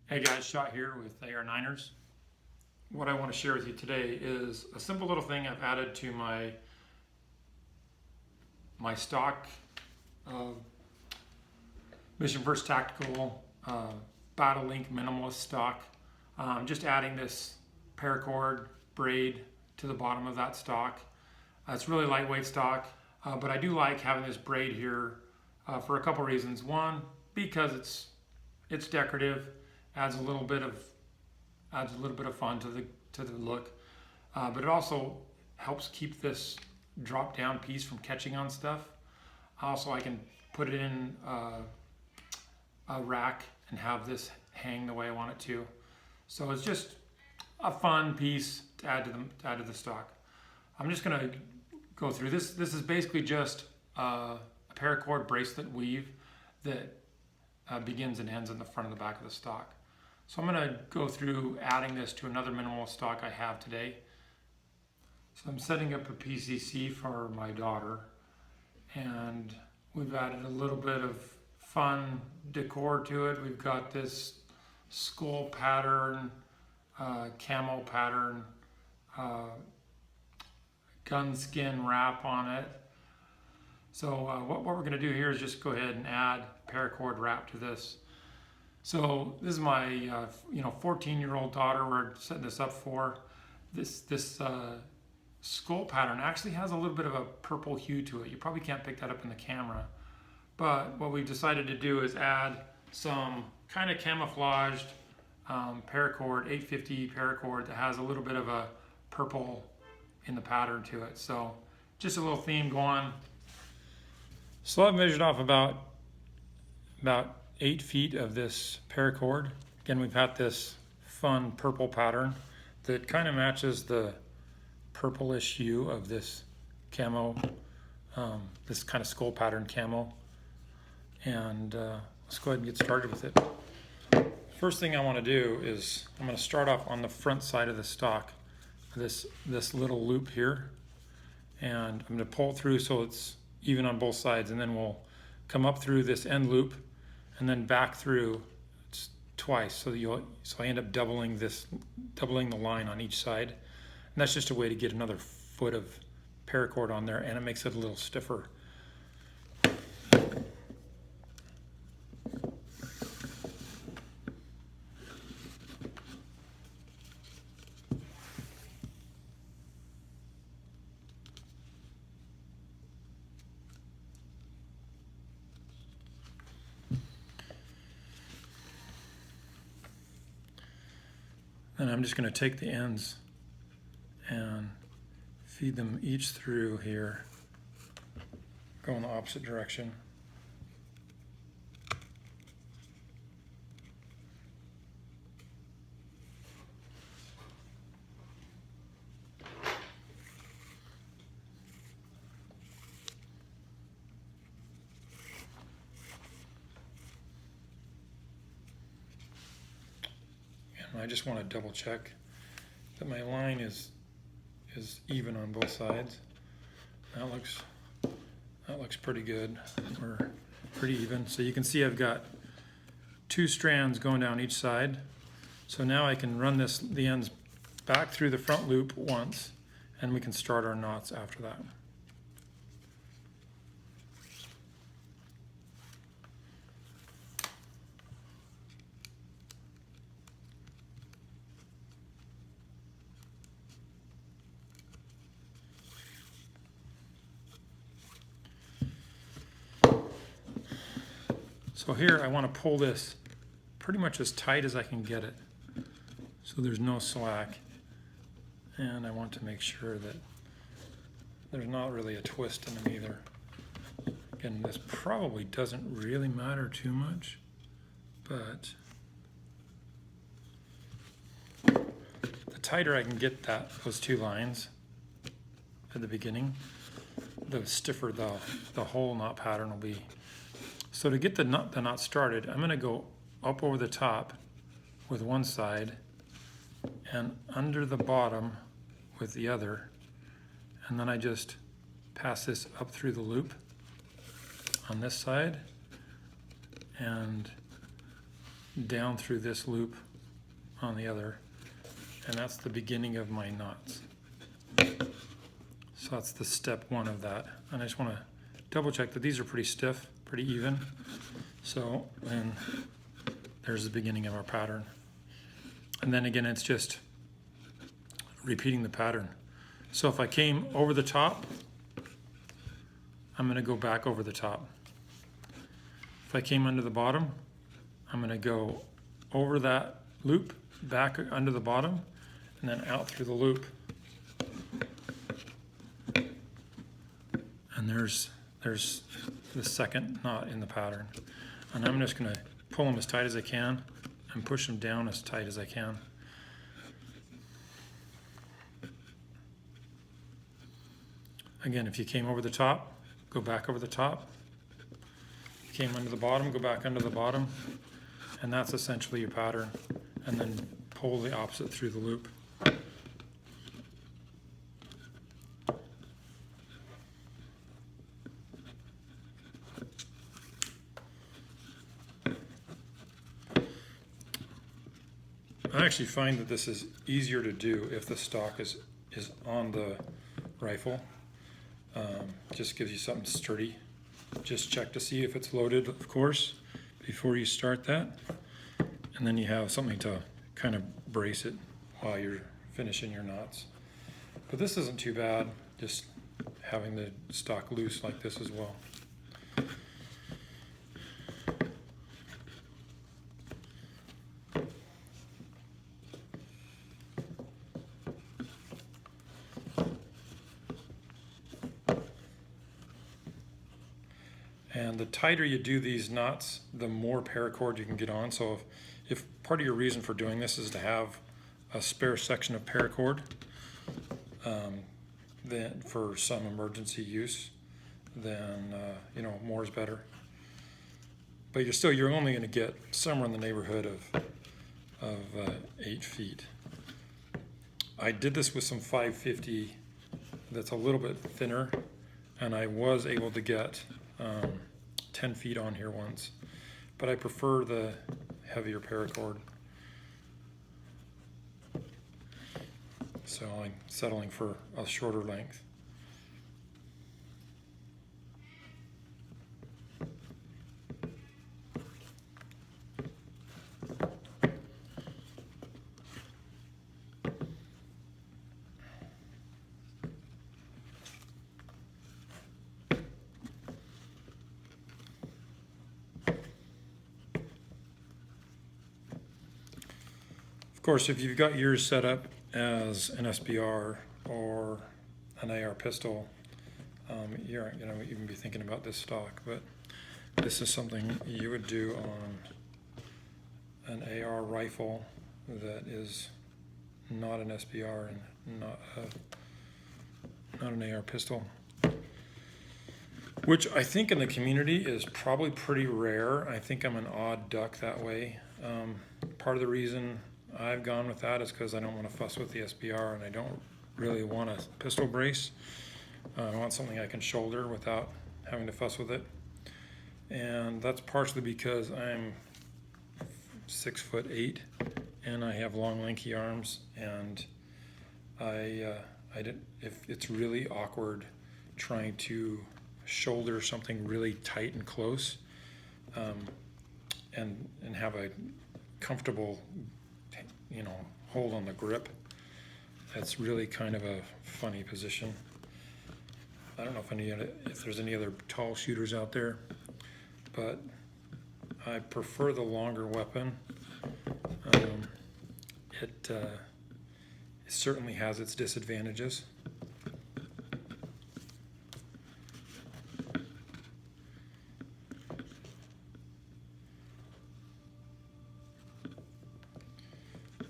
Hey guys, Shot here with AR9ers. What I want to share with you today is a simple little thing I've added to my stock Mission First Tactical Battle Link Minimalist stock. Just adding this Paracord Braid to the bottom of that stock. It's really lightweight stock, but I do like having this braid here for a couple reasons. One, because it's decorative, adds a little bit of fun to the look, but it also helps keep this drop down piece from catching on stuff. Also, I can put it in a rack and have this hang the way I want it to. So it's just a fun piece to add to the stock. I'm just gonna go through this. This is basically just a paracord bracelet weave that begins and ends in the front and the back of the stock. So I'm going to go through adding this to another minimal stock I have today. So I'm setting up a PCC for my daughter, and we've added a little bit of fun decor to it. We've got this skull pattern, camo pattern, gun skin wrap on it. So what we're going to do here is just go ahead and add paracord wrap to this. So this is my 14-year-old daughter we're setting this up for. This skull pattern actually has a little bit of a purple hue to it. You probably can't pick that up in the camera. But what we've decided to do is add some kind of camouflaged paracord, 850 paracord that has a little bit of a purple in the pattern to it. So just a little theme going. So I've measured off about 8 feet of this paracord. Again, we've got this fun purple pattern that kind of matches the purplish hue of this camo, this kind of skull pattern camo. And let's go ahead and get started with it. First thing I want to do is I'm going to start off on the front side of the stock, this little loop here, and I'm going to pull through so it's even on both sides, and then we'll come up through this end loop and then back through twice, so I end up doubling the line on each side, and that's just a way to get another foot of paracord on there, and it makes it a little stiffer. And I'm just going to take the ends and feed them each through here, go in the opposite direction. I just want to double check that my line is even on both sides. That looks pretty good. We're pretty even. So you can see I've got 2 strands going down each side. So now I can run the ends back through the front loop once, and we can start our knots after that. So here I want to pull this pretty much as tight as I can get it, so there's no slack, and I want to make sure that there's not really a twist in them either. Again, this probably doesn't really matter too much, but the tighter I can get those 2 lines at the beginning, the stiffer the whole knot pattern will be. So to get the knot started, I'm going to go up over the top with one side and under the bottom with the other, and then I just pass this up through the loop on this side and down through this loop on the other, and that's the beginning of my knots. So that's the step one of that. And I just want to double check that these are pretty stiff, pretty even. So then there's the beginning of our pattern. And then again, it's just repeating the pattern. So if I came over the top, I'm going to go back over the top. If I came under the bottom, I'm going to go over that loop, back under the bottom, and then out through the loop. And there's the second knot in the pattern. And I'm just going to pull them as tight as I can and push them down as tight as I can. Again, if you came over the top, go back over the top. If you came under the bottom, go back under the bottom. And that's essentially your pattern. And then pull the opposite through the loop. I actually find that this is easier to do if the stock is on the rifle. Just gives you something sturdy. Just check to see if it's loaded, of course, before you start that. And then you have something to kind of brace it while you're finishing your knots. But this isn't too bad, just having the stock loose like this as well. And the tighter you do these knots, the more paracord you can get on. So if part of your reason for doing this is to have a spare section of paracord, then for some emergency use, then you know, more is better. But you're only going to get somewhere in the neighborhood of 8 feet. I did this with some 550 that's a little bit thinner, and I was able to get 10 feet on here once, but I prefer the heavier paracord. So I'm settling for a shorter length. Of course, if you've got yours set up as an SBR or an AR pistol, you aren't going to even be thinking about this stock, but this is something you would do on an AR rifle that is not an SBR and not an AR pistol, which I think in the community is probably pretty rare. I think I'm an odd duck that way. Part of the reason I've gone with that is because I don't want to fuss with the SBR, and I don't really want a pistol brace. I want something I can shoulder without having to fuss with it. And that's partially because I'm 6'8" and I have long, lanky arms, and if it's really awkward trying to shoulder something really tight and close, and have a comfortable, you know, hold on the grip. That's really kind of a funny position. I don't know if there's any other tall shooters out there, but I prefer the longer weapon. It certainly has its disadvantages.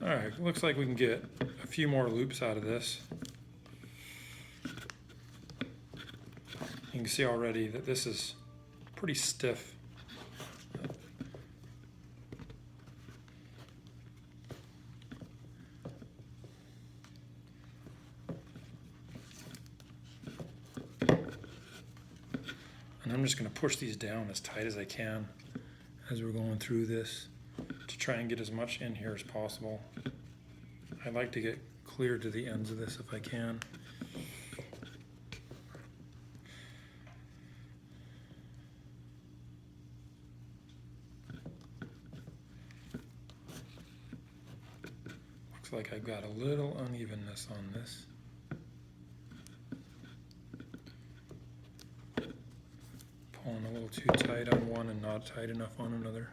All right, looks like we can get a few more loops out of this. You can see already that this is pretty stiff. And I'm just going to push these down as tight as I can as we're going through this. to try and get as much in here as possible. I'd like to get clear to the ends of this if I can. Looks like I've got a little unevenness on this. Pulling a little too tight on one and not tight enough on another.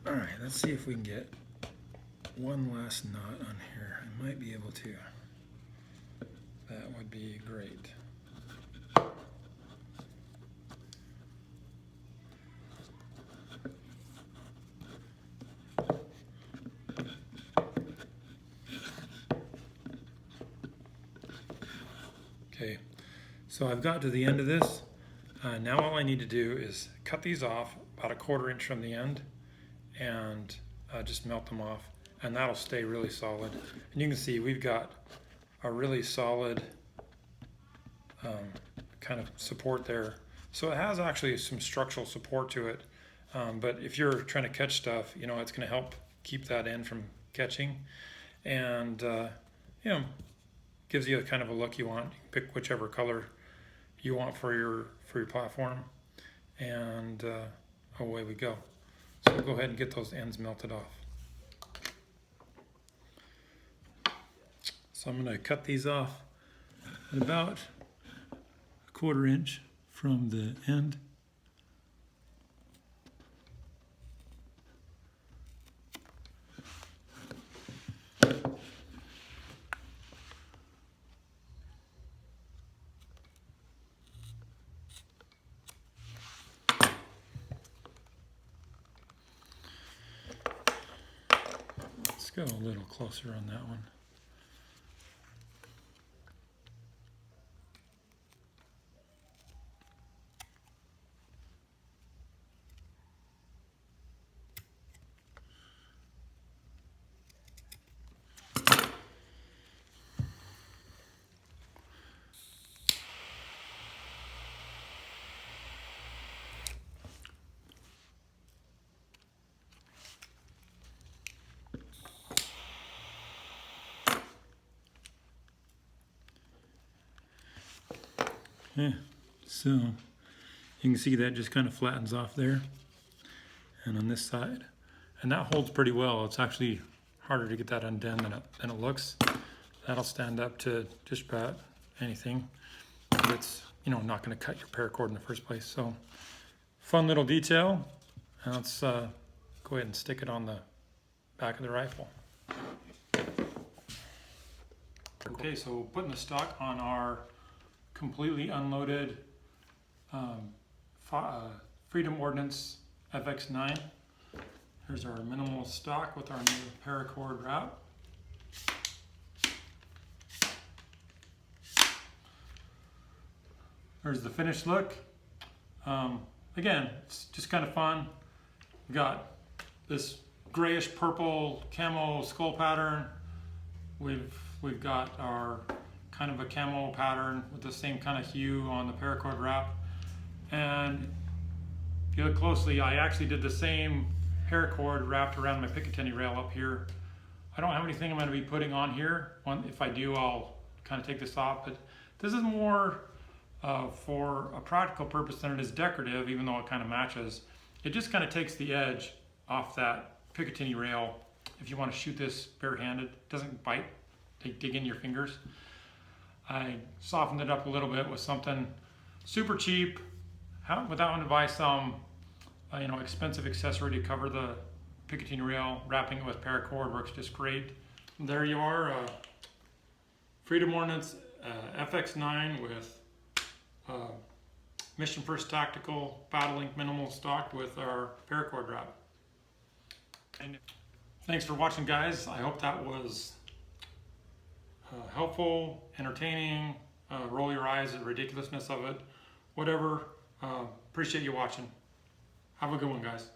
Alright, let's see if we can get one last knot on here. I might be able to. That would be great. Okay, so I've got to the end of this. Now all I need to do is cut these off about 1/4 inch from the end and just melt them off, and that'll stay really solid. And you can see we've got a really solid kind of support there. So it has actually some structural support to it, but if you're trying to catch stuff, you know, it's going to help keep that end from catching, and you know, gives you kind of a look you want. You can pick whichever color you want for your platform, and away we go. So we'll go ahead and get those ends melted off. So I'm going to cut these off at about 1/4 inch from the end. Let's go a little closer on that one. Yeah, so you can see that just kind of flattens off there, and on this side, and that holds pretty well. It's actually harder to get that undone than it looks. That'll stand up to just about anything. It's, you know, not going to cut your paracord in the first place. So fun little detail. And let's go ahead and stick it on the back of the rifle. Okay, so putting the stock on our completely unloaded Freedom Ordnance FX9. Here's our minimal stock with our new Paracord wrap. There's the finished look. Again, it's just kind of fun. We got this grayish purple camo skull pattern. We've got our kind of a camo pattern with the same kind of hue on the Paracord wrap. And if you look closely, I actually did the same paracord wrapped around my Picatinny rail up here. I don't have anything I'm going to be putting on here. If I do, I'll kind of take this off, but this is more for a practical purpose than it is decorative, even though it kind of matches. It just kind of takes the edge off that Picatinny rail if you want to shoot this barehanded. It doesn't bite, dig into your fingers. I softened it up a little bit with something super cheap without having to buy some you know, expensive accessory to cover the Picatinny rail. Wrapping it with paracord works just great. And there you are, Freedom Ordnance FX9 with Mission First Tactical Battle Link Minimal stock with our paracord wrap. And thanks for watching, guys. I hope that was helpful, entertaining, roll your eyes at the ridiculousness of it, whatever. Appreciate you watching. Have a good one, guys.